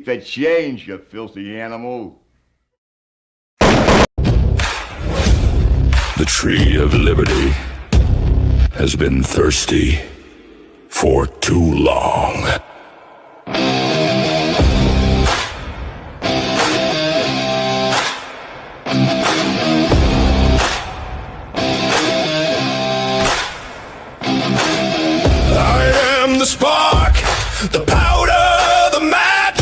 for change, you filthy animal. The tree of liberty has been thirsty for too long. I am the spark, the powder, the match,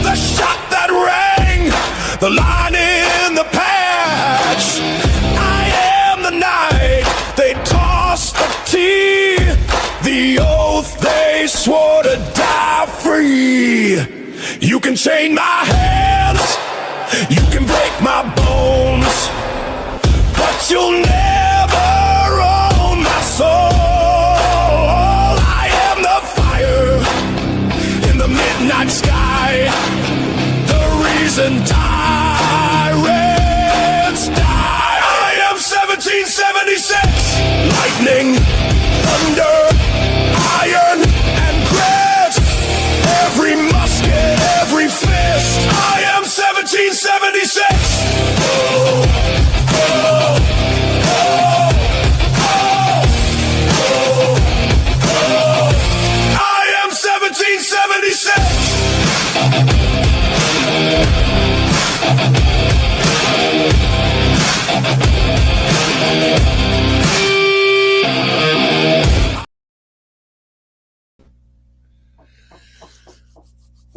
the shot that rang, the line in the patch. I am the night they tossed the tea, the oath they swore to die free. You can chain my hands, you can break my bones, but you'll never own my soul. I am the fire in the midnight sky, the reason tyrants die. I am 1776, lightning, thunder, iron, and grit. Every musket, every fist. I am 1776. Oh, oh, oh, oh, oh. I am 1776.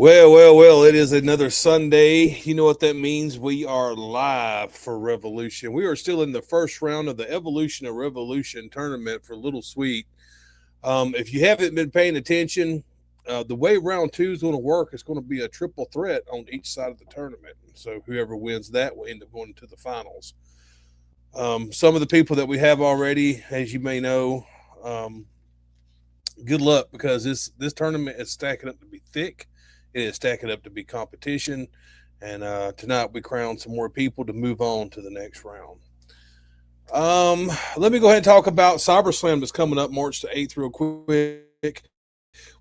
Well, it is another Sunday. You know what that means. We are live for Revolution. We are still in the first round of the Evolution of Revolution tournament for Little Sweet. If you haven't been paying attention, the way round 2 is going to work, it's going to be a triple threat on each side of the tournament. So whoever wins that will end up going to the finals. Some of the people that we have already, as you may know, good luck, because this tournament is stacking up to be thick. It is stacking up to be competition. And tonight we crown some more people to move on to the next round. Let me go ahead and talk about CyberSlam that's coming up March the 8th real quick.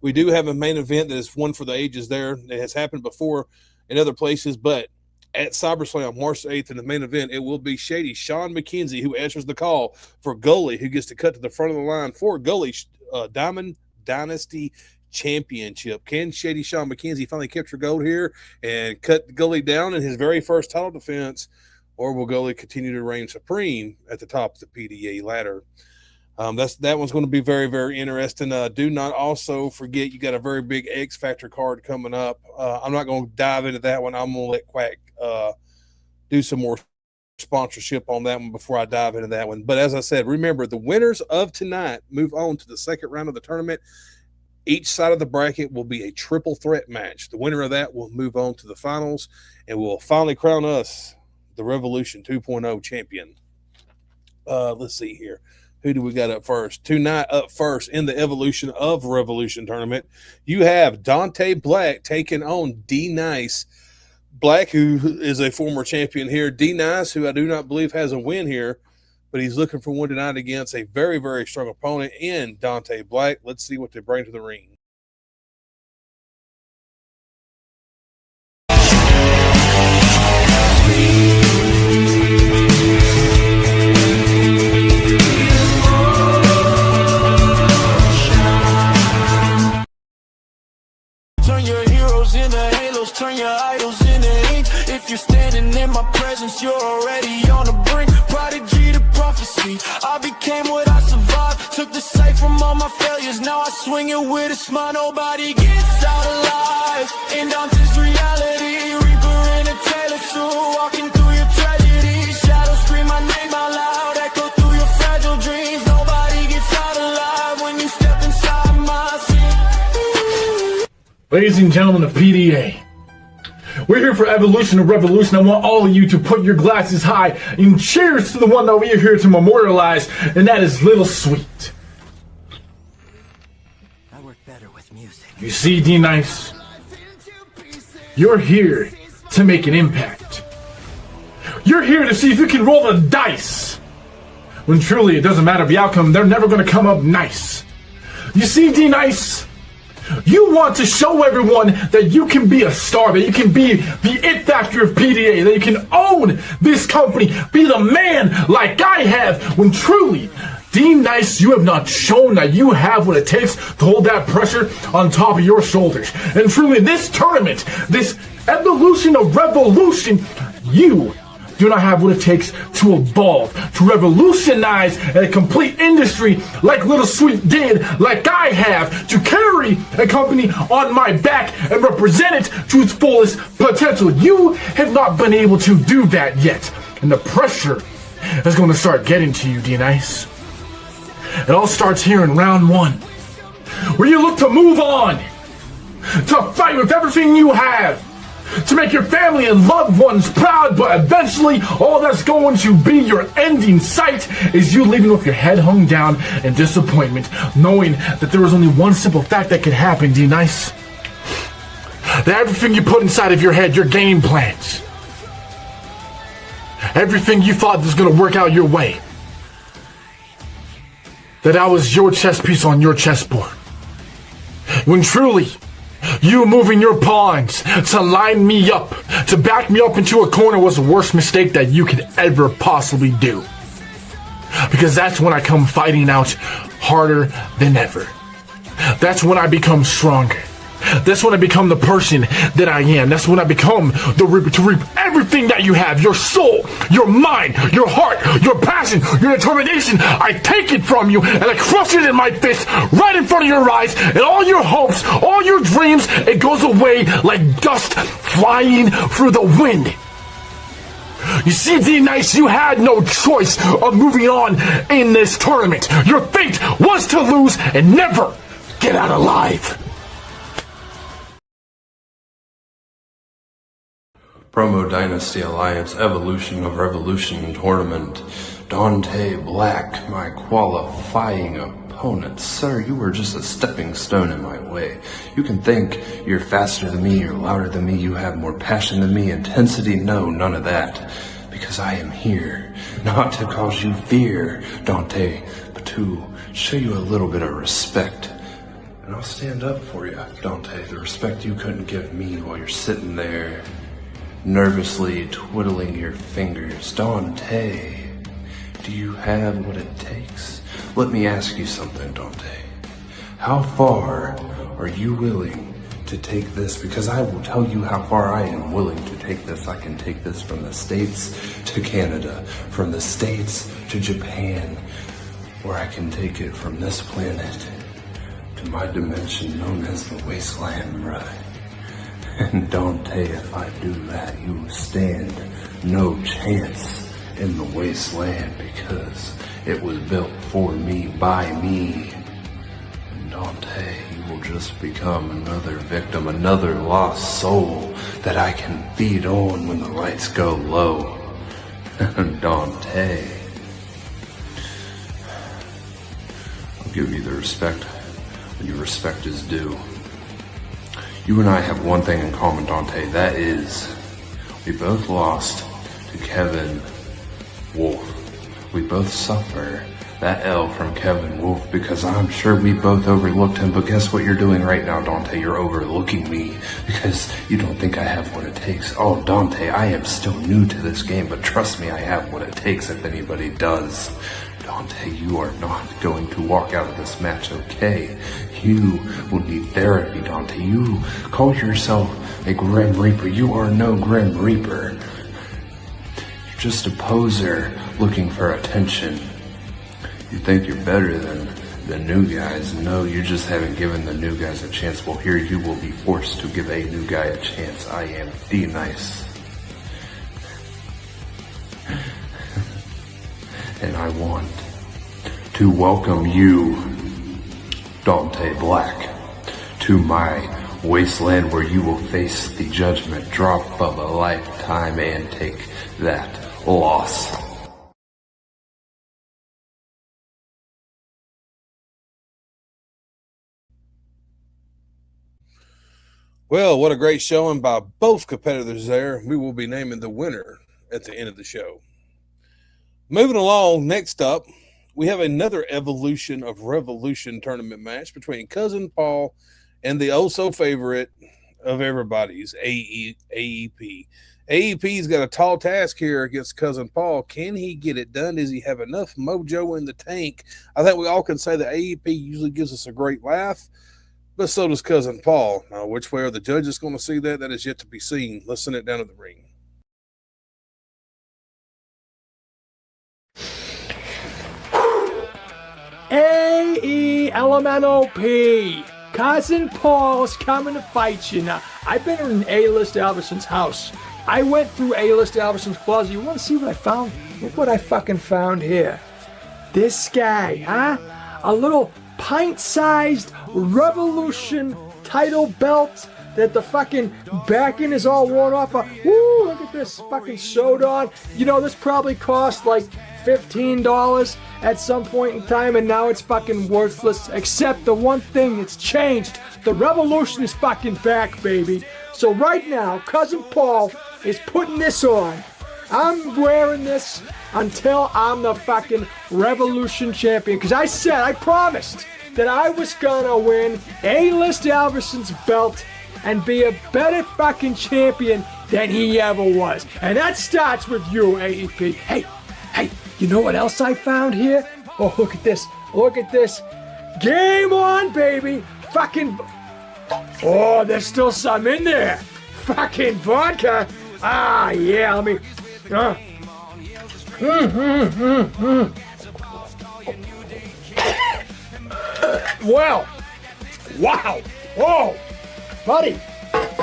We do have a main event that is one for the ages there. It has happened before in other places, but at CyberSlam March the 8th in the main event, it will be Shady Sean McKenzie who answers the call for Gully, who gets to cut to the front of the line for Gully Diamond Dynasty Championship. Can Shady Sean McKenzie finally capture gold here and cut Gully down in his very first title defense, or will Gully continue to reign supreme at the top of the PDA ladder? That one's going to be very, very interesting. Do not also forget you got a very big X Factor card coming up. I'm not going to dive into that one. I'm going to let Quack do some more sponsorship on that one before I dive into that one. But as I said, remember, the winners of tonight move on to the second round of the tournament. Each side of the bracket will be a triple threat match. The winner of that will move on to the finals and will finally crown us the Revolution 2.0 champion. Let's see here. Who do we got up first? Tonight up first in the Evolution of Revolution tournament, you have Dante Black taking on D Nice. Black, who is a former champion here. D Nice, who I do not believe has a win here, but he's looking for one tonight against a very, very strong opponent in Dante Black. Let's see what they bring to the ring. Turn your heroes into halos, turn your idols into ink. If you're standing in my presence, you're already on the brink. Prodigy to prophecy, I became what I survived. Took the sight from all my failures, now I swing it with a smile. Nobody gets out alive in Dante's reality. Reaper in a tailor suit, walking through your tragedy. Shadows scream my name out loud, echo through your fragile dreams. Nobody gets out alive when you step inside my scene. Ladies and gentlemen of PDA, we're here for Evolution of Revolution. I want all of you to put your glasses high and cheers to the one that we are here to memorialize, and that is Little Sweet. I work better with music. You see, D-Nice, you're here to make an impact. You're here to see if you can roll the dice. When truly it doesn't matter the outcome, they're never going to come up nice. You see, D-Nice, You want to show everyone that you can be a star, that you can be the it factor of PDA, that you can own this company, be the man like I have, when truly, Dean Nice, you have not shown that you have what it takes to hold that pressure on top of your shoulders. And truly, this tournament, this evolution of revolution, you do not have what it takes to evolve, to revolutionize a complete industry like Little Sweet did, like I have, to carry a company on my back and represent it to its fullest potential. You have not been able to do that yet. And the pressure is going to start getting to you, D-Nice. It all starts here in round 1, where you look to move on, to fight with everything you have, to make your family and loved ones proud, but eventually all that's going to be your ending sight is you leaving with your head hung down in disappointment, knowing that there was only one simple fact that could happen, D-Nice. That everything you put inside of your head, your game plans, everything you thought was going to work out your way, that was your chess piece on your chessboard. When truly, you moving your pawns to line me up, to back me up into a corner was the worst mistake that you could ever possibly do. Because that's when I come fighting out harder than ever. That's when I become stronger. That's when I become the person that I am. That's when I become the reaper, to reap everything that you have, your soul, your mind, your heart, your passion, your determination. I take it from you and I crush it in my fist right in front of your eyes, and all your hopes, all your dreams, it goes away like dust flying through the wind. You see, D-Nice, you had no choice of moving on in this tournament. Your fate was to lose and never get out alive. Promo Dynasty Alliance Evolution of Revolution Tournament. Dante Black, my qualifying opponent. Sir, you were just a stepping stone in my way. You can think you're faster than me, you're louder than me, you have more passion than me, intensity. No, none of that. Because I am here, not to cause you fear, Dante, but to show you a little bit of respect. And I'll stand up for you, Dante, the respect you couldn't give me while you're sitting there nervously twiddling your fingers. Dante, do you have what it takes? Let me ask you something, Dante. How far are you willing to take this? Because I will tell you how far I am willing to take this. I can take this from the States to Canada, from the States to Japan, or I can take it from this planet to my dimension known as the Wasteland, brother. And Dante, if I do that, you stand no chance in the Wasteland, because it was built for me, by me. And Dante, you will just become another victim, another lost soul that I can feed on when the lights go low. And Dante, I'll give you the respect when your respect is due. You and I have one thing in common, Dante. That is, we both lost to Kevin Wolf. We both suffer that L from Kevin Wolf, because I'm sure we both overlooked him. But guess what you're doing right now, Dante? You're overlooking me because you don't think I have what it takes. Oh, Dante, I am still new to this game, but trust me, I have what it takes if anybody does. Dante, you are not going to walk out of this match okay. You will need therapy, Dante. You call yourself a Grim Reaper. You are no Grim Reaper. You're just a poser looking for attention. You think you're better than the new guys. No, you just haven't given the new guys a chance. Well, here you will be forced to give a new guy a chance. I am D-Nice. And I want to welcome you, Dante Black, to my wasteland, where you will face the judgment drop of a lifetime and take that loss. Well, what a great showing by both competitors there. We will be naming the winner at the end of the show. Moving along, next up, we have another Evolution of Revolution tournament match between Cousin Paul and the oh-so favorite of everybody's, AEP. AEP's got a tall task here against Cousin Paul. Can he get it done? Does he have enough mojo in the tank? I think we all can say that AEP usually gives us a great laugh, but so does Cousin Paul. Now, which way are the judges going to see that? That is yet to be seen. Let's send it down to the ring. A-E-L-M-N-O-P. Cousin Paul's coming to fight you. Now, I've been in A-List Alverson's house. I went through A-List Alverson's closet. You want to see what I found? Look what I fucking found here. This guy, huh? A little pint-sized Revolution title belt that the fucking backing is all worn off of. Woo, look at this fucking sewed on. You know, this probably cost like $15 at some point in time, and now it's fucking worthless, except the one thing that's changed. The Revolution is fucking back, baby. So right now, Cousin Paul is putting this on. I'm wearing this until I'm the fucking Revolution champion, because I promised that I was gonna win A-List Alverson's belt and be a better fucking champion than he ever was. And that starts with you, AEP. Hey, you know what else I found here? Oh, look at this. Look at this. Game on, baby. Fucking... Oh, there's still some in there. Fucking vodka. Ah, yeah, let me... Well, wow. Whoa. Buddy,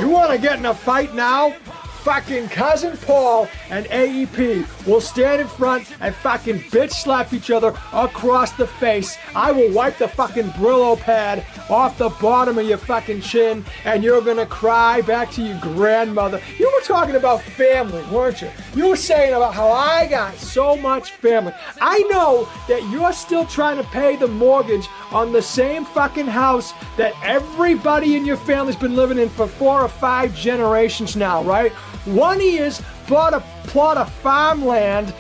you want to get in a fight now? Fucking Cousin Paul and AEP will stand in front and fucking bitch slap each other across the face. I will wipe the fucking Brillo pad off the bottom of your fucking chin, and you're gonna cry back to your grandmother. You were talking about family, weren't you? You were saying about how I got so much family. I know that you're still trying to pay the mortgage on the same fucking house that everybody in your family's been living in for 4 or 5 generations now, right? One year's bought a plot of farmland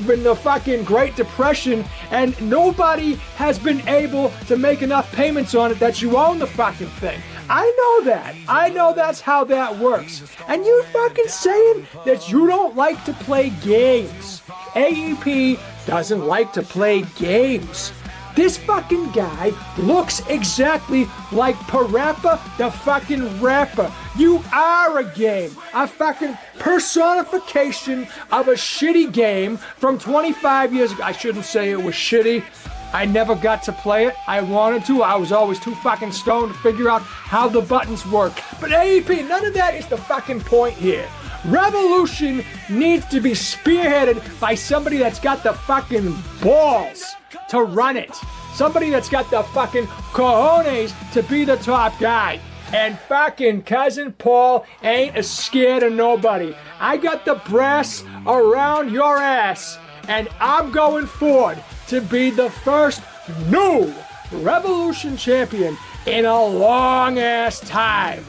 in the fucking Great Depression, and nobody has been able to make enough payments on it that you own the fucking thing. I know that. I know that's how that works. And you fucking saying that you don't like to play games. AEP doesn't like to play games. This fucking guy looks exactly like Parappa the fucking rapper. You are a game. A fucking personification of a shitty game from 25 years ago. I shouldn't say it was shitty. I never got to play it. I wanted to. I was always too fucking stoned to figure out how the buttons work. But AEP, none of that is the fucking point here. Revolution needs to be spearheaded by somebody that's got the fucking balls to run it. Somebody that's got the fucking cojones to be the top guy. And fucking Cousin Paul ain't scared of nobody. I got the brass around your ass, and I'm going forward to be the first new Revolution champion in a long ass time.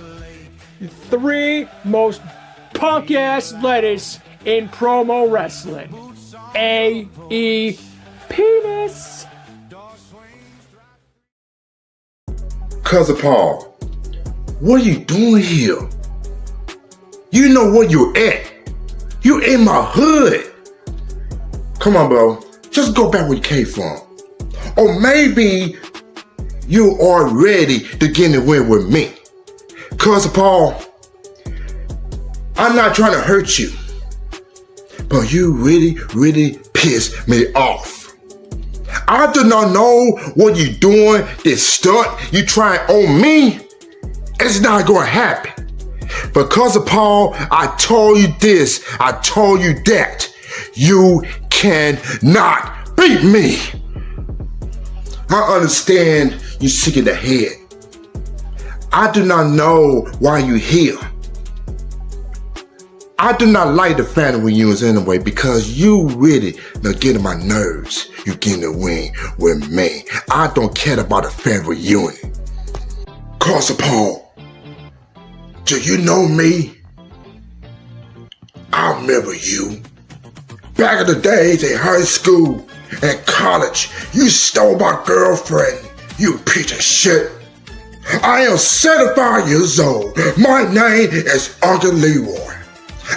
3 most punk ass letters in promo wrestling. A-E penis. Cousin Paul, what are you doing here? You know where you're at. You in my hood. Come on, bro. Just go back where you came from. Or maybe you are ready to get in the win with me. Cousin Paul, I'm not trying to hurt you, but you really pissed me off. I do not know what you're doing, this stunt you trying on me. It's not going to happen. But Cousin Paul, I told you this, I told you that. You cannot beat me. I understand you're sick in the head. I do not know why you're here. I do not like the family reunions anyway because you really not getting my nerves. You getting the win with me. I don't care about a family reunion. Cousin Paul, do you know me? I remember you. Back in the days in high school and college, you stole my girlfriend. You piece of shit. I am 75 years old. My name is Uncle Leroy.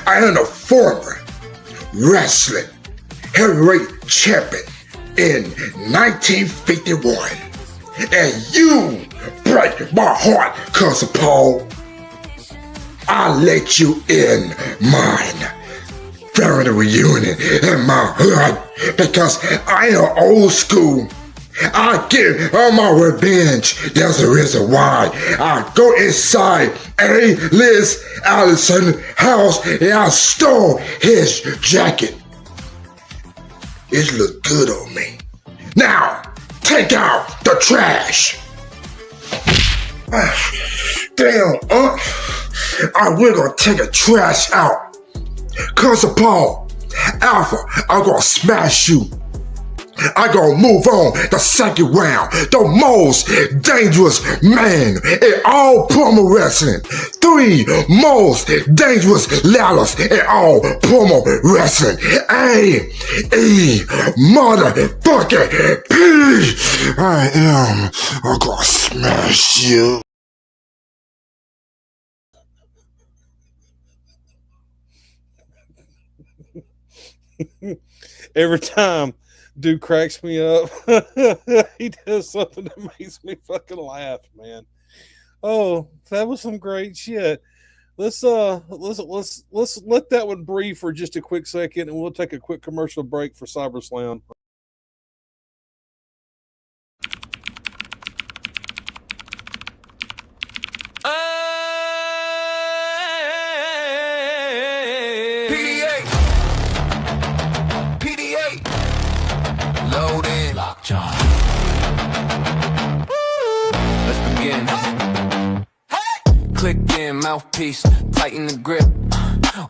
I am a former wrestling heavyweight champion in 1951. And you break my heart, Cousin Paul. I let you in mine. Family reunion in my hood because I am old school. I get all my revenge. There's a reason why. I go inside A-list Allison's house and I stole his jacket. It look good on me. Now, take out the trash. Damn, we're gonna take the trash out. Cousin Paul, Alpha, I'm gonna smash you. I gonna move on the second round. The most dangerous man in all promo wrestling. 3 most dangerous ladders in all promo wrestling. A-E motherfucking P. I'm gonna smash you. Every time dude cracks me up. He does something that makes me fucking laugh, man. Oh, that was some great shit. Let's let that one breathe for just a quick second, and we'll take a quick commercial break for CyberSlam. Let's begin. Click in, mouthpiece, tighten the grip.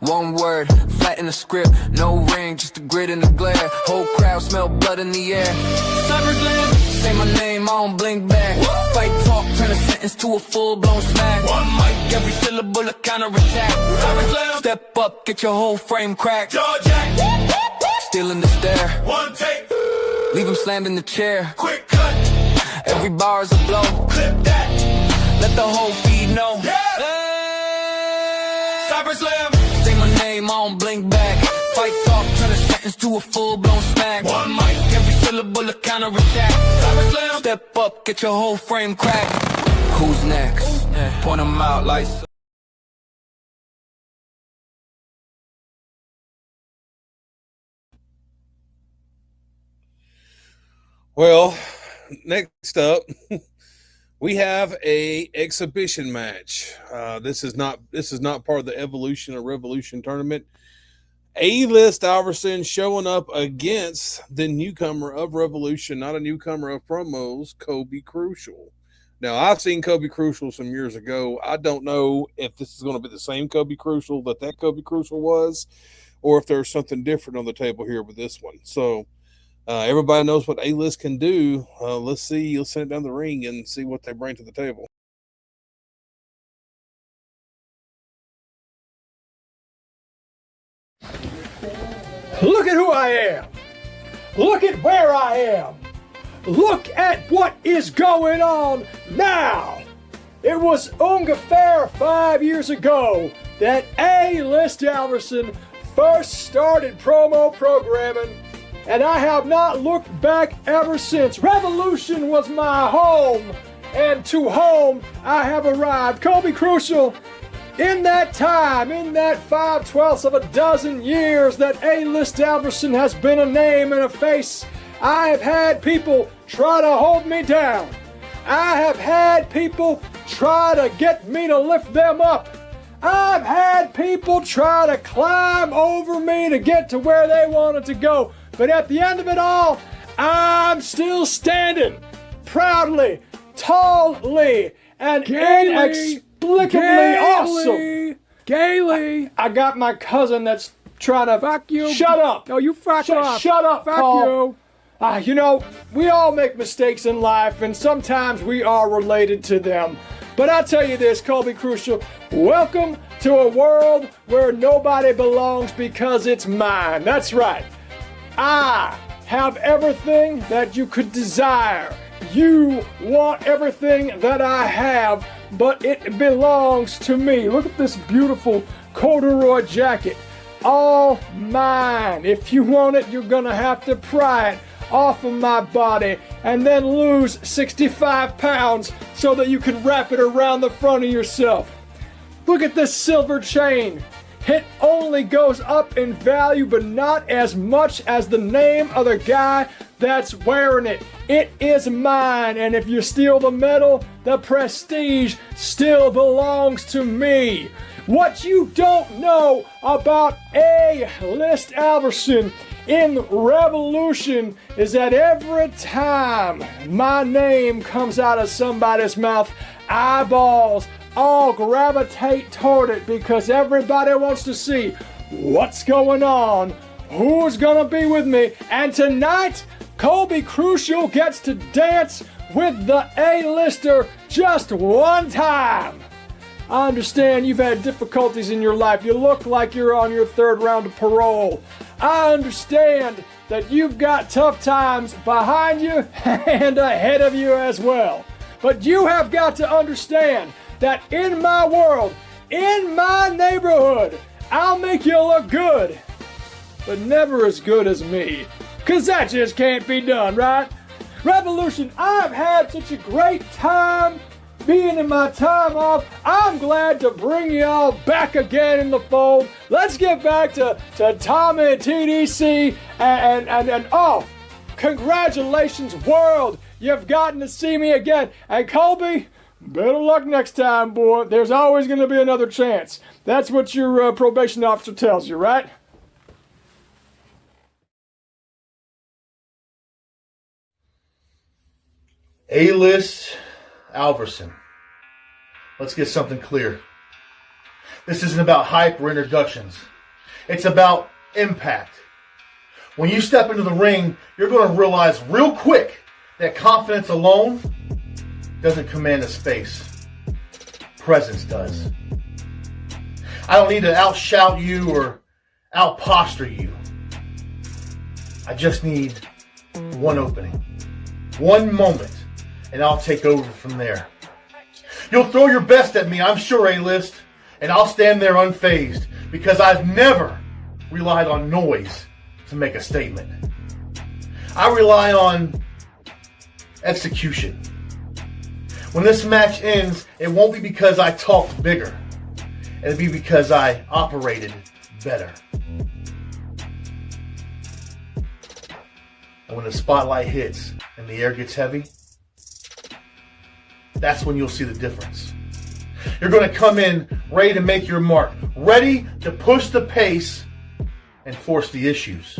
One word, flatten the script. No ring, just a grit in the glare. Whole crowd smell blood in the air. CyberSlam, say my name, I don't blink back. Fight talk, turn a sentence to a full-blown smack. One mic, every syllable a counter-attack. CyberSlam, step up, get your whole frame cracked. Jaw jack, still in the stare. One take, leave him slammed in the chair. Quick cut, every bar is a blow. Clip that, let the whole feed know. Yeah. CyberSlam, say my name, I don't blink back. Fight talk, turn a sentence to a full-blown smack. One mic, every syllable a counter-attack. CyberSlam, step up, get your whole frame cracked. Who's next? Point them out like... Well, next up, we have a exhibition match. This is not part of the Evolution or Revolution tournament. A-list Iverson showing up against the newcomer of Revolution, not a newcomer of promos, Colby Crucial. Now, I've seen Colby Crucial some years ago. I don't know if this is going to be the same Colby Crucial that Colby Crucial was, or if there's something different on the table here with this one. So, everybody knows what A-list can do. Let's see. You'll send it down the ring and see what they bring to the table. Look at who I am. Look at where I am. Look at what is going on now. It was ungefähr 5 years ago that A-list Iverson first started promo programming, and I have not looked back ever since. Revolution was my home, and to home I have arrived. Colby Crucial, in that time, in that 5/12 of a dozen years that A-list Iverson has been a name and a face, I have had people try to hold me down. I have had people try to get me to lift them up. I've had people try to climb over me to get to where they wanted to go. But at the end of it all, I'm still standing proudly, tallly, and inexplicably awesome. Gaily. I got my cousin that's trying to... Fuck you. Shut up. No, you fuck off. Shut up, Fuck Paul. you. You know, we all make mistakes in life, and sometimes we are related to them. But I'll tell you this, Colby Crucial, welcome to a world where nobody belongs because it's mine. That's right. I have everything that you could desire You want everything that I have, but it belongs to me. Look at this beautiful corduroy jacket. All mine. If you want it, you're gonna have to pry it off of my body and then lose 65 pounds so that you can wrap it around the front of yourself. Look at this silver chain. It only goes up in value, but not as much as the name of the guy that's wearing it. It is mine, and if you steal the metal, the prestige still belongs to me. What you don't know about A-list Alverson in Revolution is that every time my name comes out of somebody's mouth, eyeballs all gravitate toward it because everybody wants to see what's going on, who's gonna be with me, and tonight, Colby Crucial gets to dance with the A-lister just one time. I understand you've had difficulties in your life. You look like you're on your third round of parole. I understand that you've got tough times behind you and ahead of you as well. But you have got to understand that in my world, in my neighborhood, I'll make you look good, but never as good as me. 'Cause that just can't be done, right? Revolution, I've had such a great time being in my time off. I'm glad to bring y'all back again in the fold. Let's get back to Tommy and TDC and oh, congratulations world. You've gotten to see me again. And Colby, better luck next time, boy. There's always going to be another chance. That's what your probation officer tells you, right? A-list Alverson. Let's get something clear. This isn't about hype or introductions. It's about impact. When you step into the ring, you're going to realize real quick that confidence alone doesn't command a space. Presence does. I don't need to outshout you or outposture you. I just need one opening, one moment, and I'll take over from there. You'll throw your best at me, I'm sure, A-list, and I'll stand there unfazed because I've never relied on noise to make a statement. I rely on execution. When this match ends, it won't be because I talked bigger. It'll be because I operated better. And when the spotlight hits and the air gets heavy, that's when you'll see the difference. You're going to come in ready to make your mark, ready to push the pace and force the issues.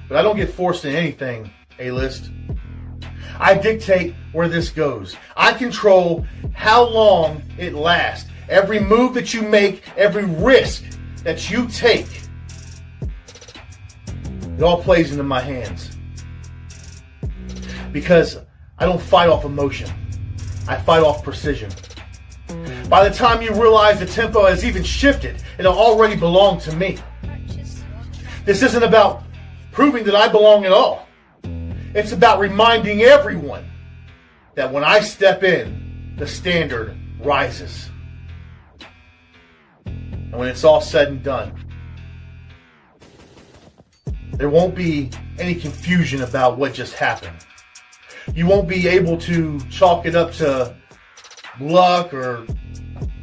But I don't get forced in anything, A-list. I dictate where this goes. I control how long it lasts. Every move that you make, every risk that you take, it all plays into my hands. Because I don't fight off emotion. I fight off precision. By the time you realize the tempo has even shifted, it'll already belong to me. This isn't about proving that I belong at all. It's about reminding everyone that when I step in, the standard rises. And when it's all said and done, there won't be any confusion about what just happened. You won't be able to chalk it up to luck or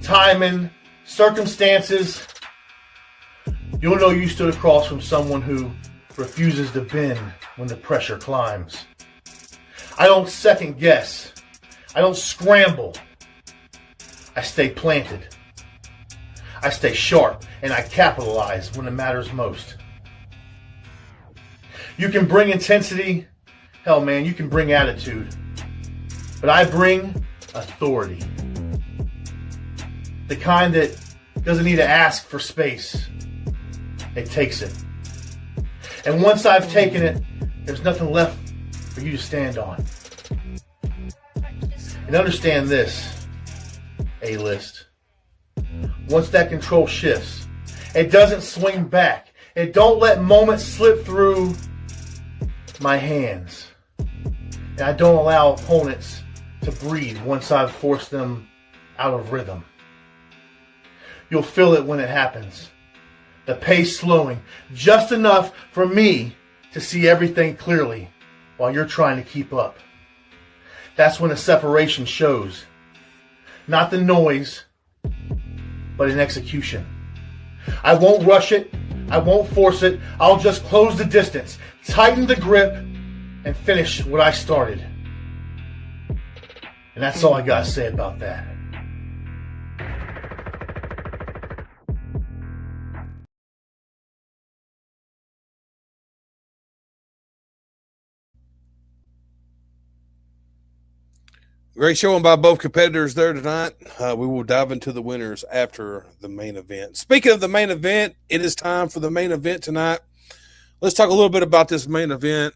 timing, circumstances. You'll know you stood across from someone who refuses to bend when the pressure climbs. I don't second guess. I don't scramble. I stay planted. I stay sharp and I capitalize when it matters most. You can bring intensity. Hell, man, you can bring attitude. But I bring authority. The kind that doesn't need to ask for space. It takes it. And once I've taken it, there's nothing left for you to stand on. And understand this, A-list. Once that control shifts, it doesn't swing back. It don't let moments slip through my hands. And I don't allow opponents to breathe once I've forced them out of rhythm. You'll feel it when it happens. The pace slowing just enough for me to see everything clearly while you're trying to keep up. That's when the separation shows. Not the noise, but in execution. I won't rush it. I won't force it. I'll just close the distance, tighten the grip, and finish what I started. And that's all I gotta say about that. Great showing by both competitors there tonight. We will dive into the winners after the main event. Speaking of the main event, it is time for the main event tonight. Let's talk a little bit about this main event.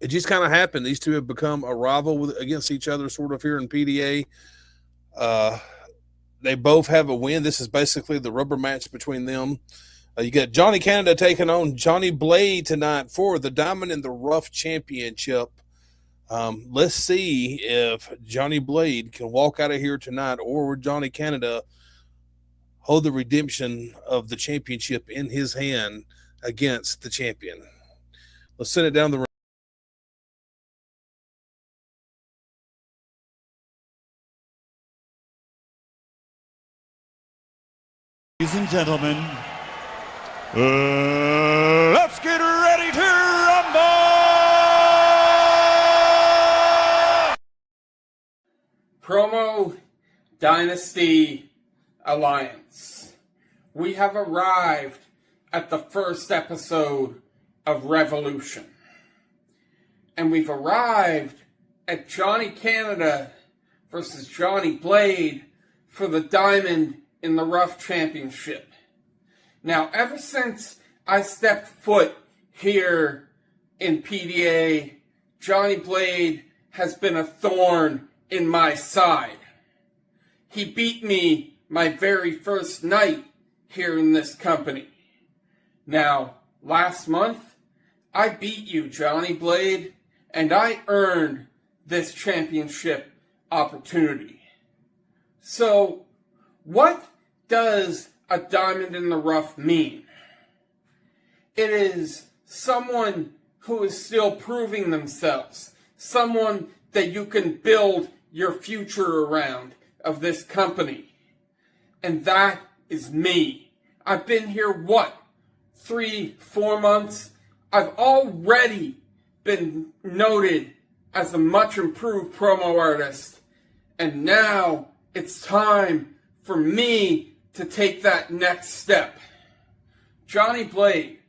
It just kind of happened. These two have become a rival against each other sort of here in PDA. They both have a win. This is basically the rubber match between them. You got Johnny Canada taking on Johnny Blade tonight for the Diamond in the Rough Championship. Let's see if Johnny Blade can walk out of here tonight, or Johnny Canada hold the redemption of the championship in his hand against the champion. Let's send it down the road. Ladies and gentlemen, let's get ready to rumble! Promo Dynasty Alliance. We have arrived at the first episode of Revolution. And we've arrived at Johnny Canada versus Johnny Blade for the Diamond in the Rough Championship. Now, ever since I stepped foot here in PDA, Johnny Blade has been a thorn in my side. He beat me my very first night here in this company. Now, last month, I beat you, Johnny Blade, and I earned this championship opportunity. So, what does a diamond in the rough mean? It is someone who is still proving themselves, someone that you can build your future around of this company. And that is me. I've been here, 3-4 months? I've already been noted as a much improved promo artist. And now it's time for me to take that next step. Johnny Blade,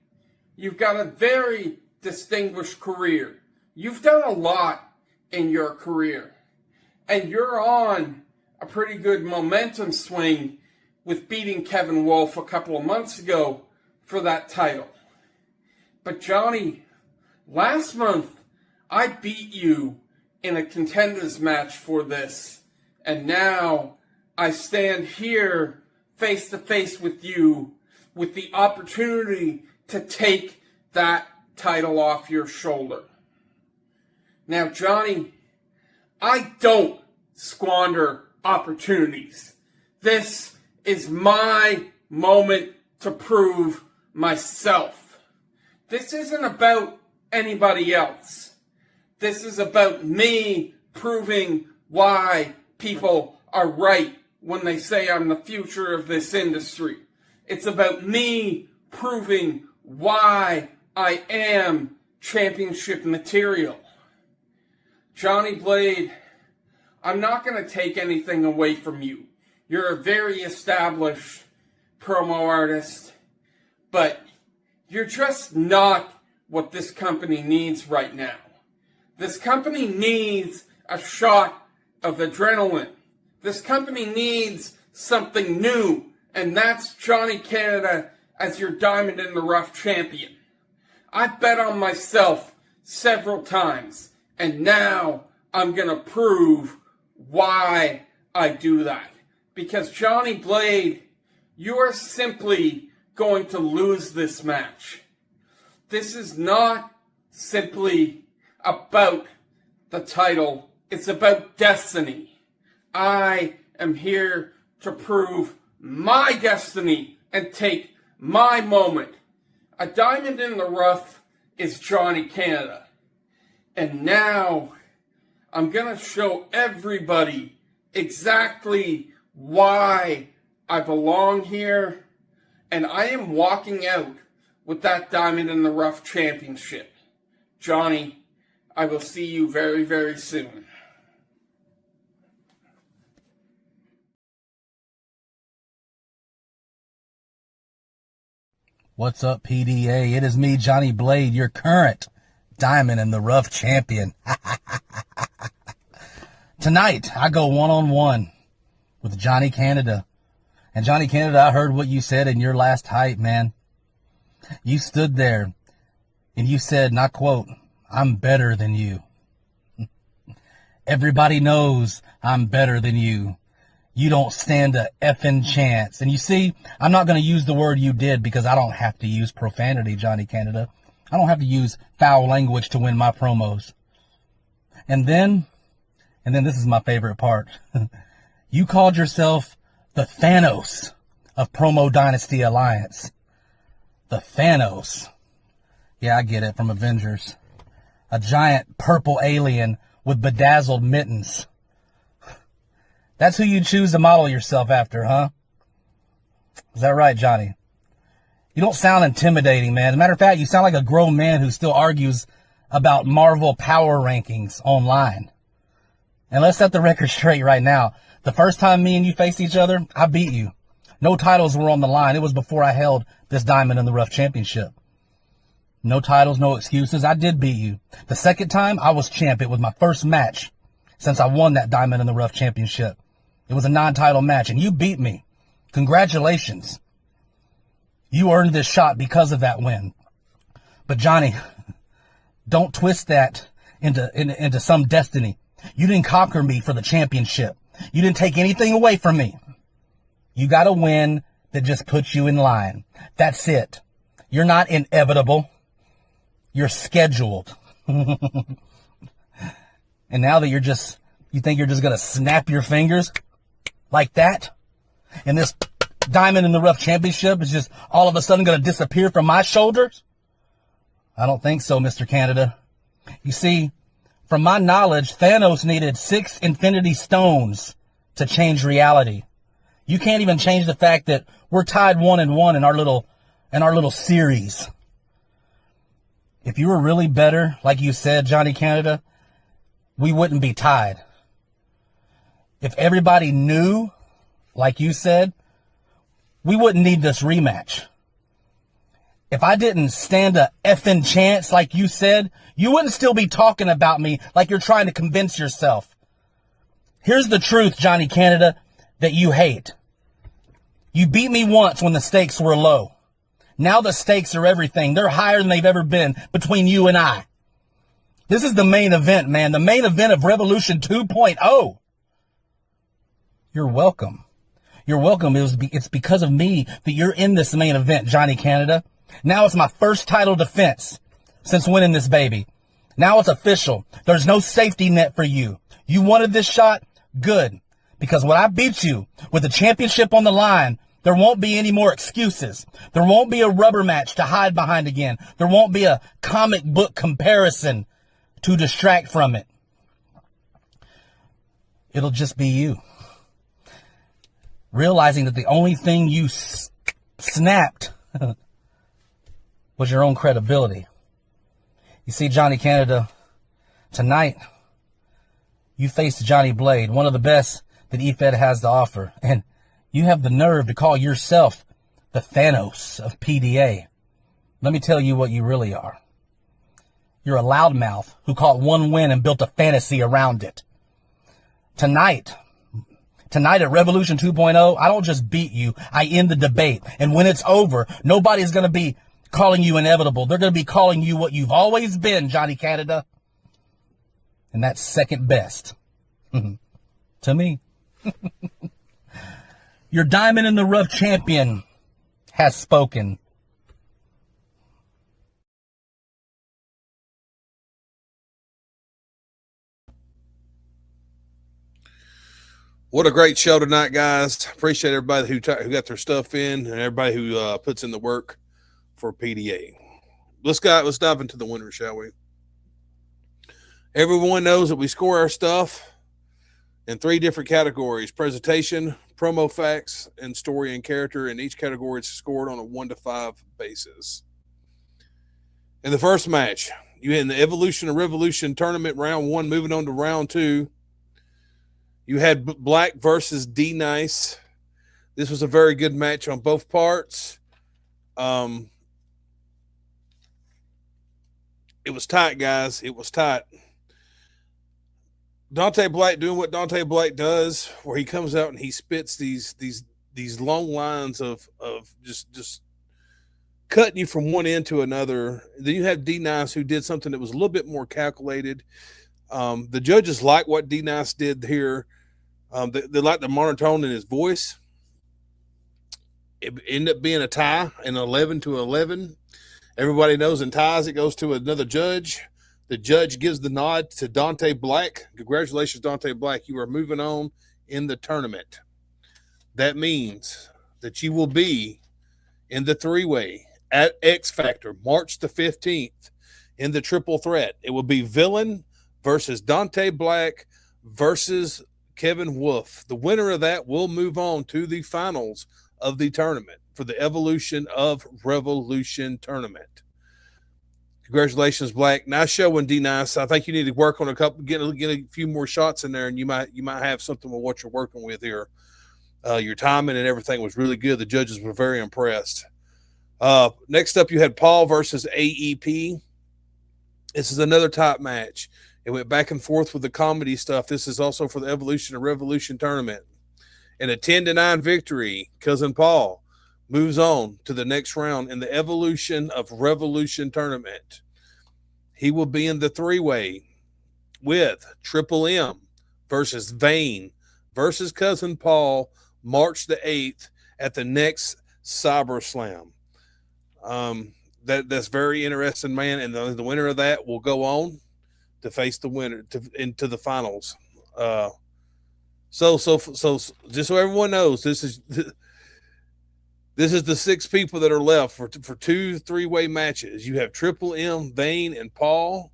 you've got a very distinguished career. You've done a lot in your career. And you're on a pretty good momentum swing with beating Kevin Wolf a couple of months ago for that title. But Johnny, last month I beat you in a contenders match for this. And now I stand here face to face with you with the opportunity to take that title off your shoulder. Now, Johnny, I don't squander opportunities. This is my moment to prove myself. This isn't about anybody else. This is about me proving why people are right when they say I'm the future of this industry. It's about me proving why I am championship material. Johnny Blade, I'm not going to take anything away from you. You're a very established promo artist, but you're just not what this company needs right now. This company needs a shot of adrenaline. This company needs something new, and that's Johnny Canada as your Diamond in the Rough champion. I bet on myself several times, and now I'm going to prove why I do that. Because Johnny Blade, you are simply going to lose this match. This is not simply about the title. It's about destiny. I am here to prove my destiny and take my moment. A diamond in the rough is Johnny Canada. And now I'm going to show everybody exactly why I belong here. And I am walking out with that Diamond in the Rough championship. Johnny, I will see you very, very soon. What's up, PDA? It is me, Johnny Blade, your current Diamond in the Rough champion. Tonight, I go one-on-one with Johnny Canada. And Johnny Canada, I heard what you said in your last hype, man. You stood there and you said, and I quote, "I'm better than you." Everybody knows I'm better than you. You don't stand a effing chance. And you see, I'm not going to use the word you did because I don't have to use profanity, Johnny Canada. I don't have to use foul language to win my promos. And then this is my favorite part. You called yourself the Thanos of Promo Dynasty Alliance. The Thanos. Yeah, I get it, from Avengers. A giant purple alien with bedazzled mittens. That's who you choose to model yourself after, huh? Is that right, Johnny? You don't sound intimidating, man. As a matter of fact, you sound like a grown man who still argues about Marvel power rankings online. And let's set the record straight right now. The first time me and you faced each other, I beat you. No titles were on the line. It was before I held this Diamond in the Rough championship. No titles, no excuses. I did beat you. The second time, I was champ. It was my first match since I won that Diamond in the Rough championship. It was a non-title match, and you beat me. Congratulations. You earned this shot because of that win. But Johnny, don't twist that into some destiny. You didn't conquer me for the championship. You didn't take anything away from me. You got a win that just puts you in line. That's it. You're not inevitable. You're scheduled. And now that you think you're just going to snap your fingers like that, and this Diamond in the Rough championship is just all of a sudden going to disappear from my shoulders? I don't think so, Mr. Canada. You see, from my knowledge, Thanos needed 6 Infinity Stones to change reality. You can't even change the fact that we're tied 1-1 in our little series. If you were really better, like you said, Johnny Canada, we wouldn't be tied. If everybody knew, like you said, we wouldn't need this rematch. If I didn't stand a effing chance, like you said, you wouldn't still be talking about me like you're trying to convince yourself. Here's the truth, Johnny Canada, that you hate. You beat me once when the stakes were low. Now the stakes are everything. They're higher than they've ever been between you and I. This is the main event, man. The main event of Revolution 2.0. You're welcome. You're welcome. It's because of me that you're in this main event, Johnny Canada. Now it's my first title defense since winning this baby. Now it's official. There's no safety net for you. You wanted this shot? Good. Because when I beat you with the championship on the line, there won't be any more excuses. There won't be a rubber match to hide behind again. There won't be a comic book comparison to distract from it. It'll just be you. Realizing that the only thing you snapped was your own credibility. You see, Johnny Canada, tonight, you faced Johnny Blade, one of the best that EFED has to offer. And you have the nerve to call yourself the Thanos of PDA. Let me tell you what you really are. You're a loudmouth who caught one win and built a fantasy around it. Tonight at Revolution 2.0, I don't just beat you, I end the debate. And when it's over, nobody's going to be calling you inevitable. They're going to be calling you what you've always been, Johnny Canada. And that's second best. To me. Your Diamond in the Rough champion has spoken. What a great show tonight, guys. Appreciate everybody who got their stuff in and everybody who puts in the work for PDA. Let's dive into the winner, shall we? Everyone knows that we score our stuff in 3 different categories: presentation, promo facts, and story and character. In each category, it's scored on a 1 to 5 basis. In the first match, you had in the Evolution or Revolution tournament, round 1, moving on to round 2. You had Black versus D Nice. This was a very good match on both parts. It was tight, guys. It was tight. Dante Black doing what Dante Black does, where he comes out and he spits these long lines of just cutting you from one end to another. Then you have D Nice, who did something that was a little bit more calculated. The judges like what D Nice did here. They like the monotone in his voice. It ended up being a tie, an 11-11. Everybody knows in ties it goes to another judge. The judge gives the nod to Dante Black. Congratulations, Dante Black. You are moving on in the tournament. That means that you will be in the 3-way at X Factor, March the 15th, in the triple threat. It will be Villain versus Dante Black versus Kevin Wolf. The winner of that will move on to the finals of the tournament for the Evolution of Revolution tournament. Congratulations, Black. Nice showing, D Nice. I think you need to work on get a few more shots in there, and you might have something with what you're working with here. Your timing and everything was really good. The judges were very impressed. Next up, you had Paul versus AEP. This is another top match. It went back and forth with the comedy stuff. This is also for the Evolution or Revolution tournament. In a 10-9 victory, Cousin Paul moves on to the next round in the Evolution of Revolution tournament. He will be in the 3-way with Triple M versus Vane versus Cousin Paul, March the 8th at the next Cyber Slam. That's very interesting, man. And the winner of that will go on to face the winner into the finals. So just so everyone knows, this is the 6 people that are left for 2 3-way matches. You have Triple M, Vane, and Paul,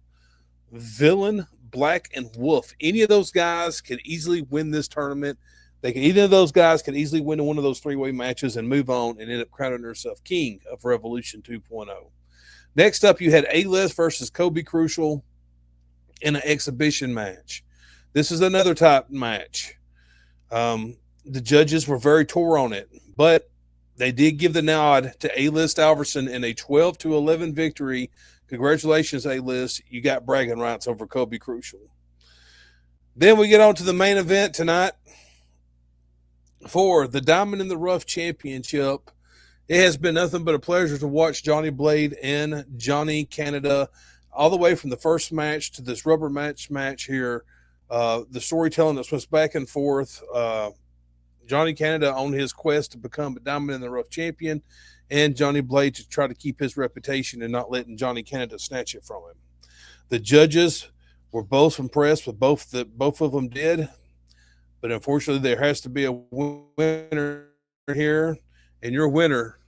Villain, Black, and Wolf. Any of those guys can easily win this tournament. Either of those guys can easily win one of those 3-way matches and move on and end up crowning themselves king of Revolution 2.0. Next up, you had A-List versus Colby Crucial in an exhibition match. This is another top match. The judges were very tore on it, but they did give the nod to A-List Alverson in a 12-11 victory. Congratulations, A-List. You got bragging rights over Colby Crucial. Then we get on to the main event tonight for the Diamond in the Rough Championship. It has been nothing but a pleasure to watch Johnny Blade and Johnny Canada all the way from the first match to this rubber match here. The storytelling that was back and forth. Johnny Canada on his quest to become a Diamond in the Rough champion, and Johnny Blade to try to keep his reputation and not letting Johnny Canada snatch it from him. The judges were both impressed with both of them did, but unfortunately there has to be a winner here, and your winner,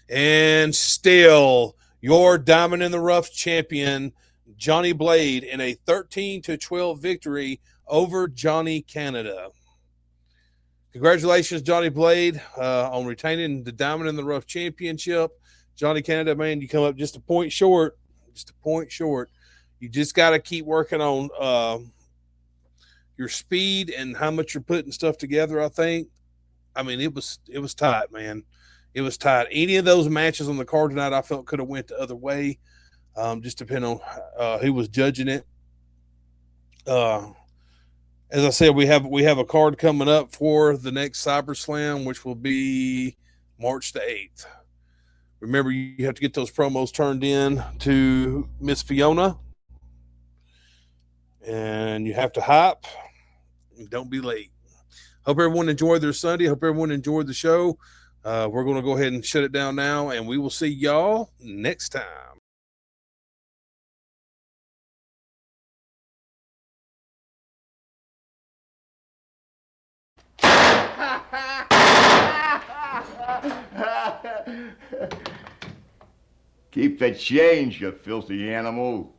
and still your Diamond in the Rough champion, Johnny Blade, in a 13-12 victory over Johnny Canada. Congratulations, Johnny Blade, on retaining the Diamond in the Rough championship. Johnny Canada, man, you come up just a point short. You just got to keep working on your speed and how much you're putting stuff together, I think. I mean, it was tight, man. It was tight. Any of those matches on the card tonight I felt could have went the other way, just depending on who was judging it. As I said, we have a card coming up for the next Cyber Slam, which will be March the 8th. Remember, you have to get those promos turned in to Miss Fiona. And you have to hype. And don't be late. Hope everyone enjoyed their Sunday. Hope everyone enjoyed the show. We're going to go ahead and shut it down now, and we will see y'all next time. Keep the change, you filthy animal.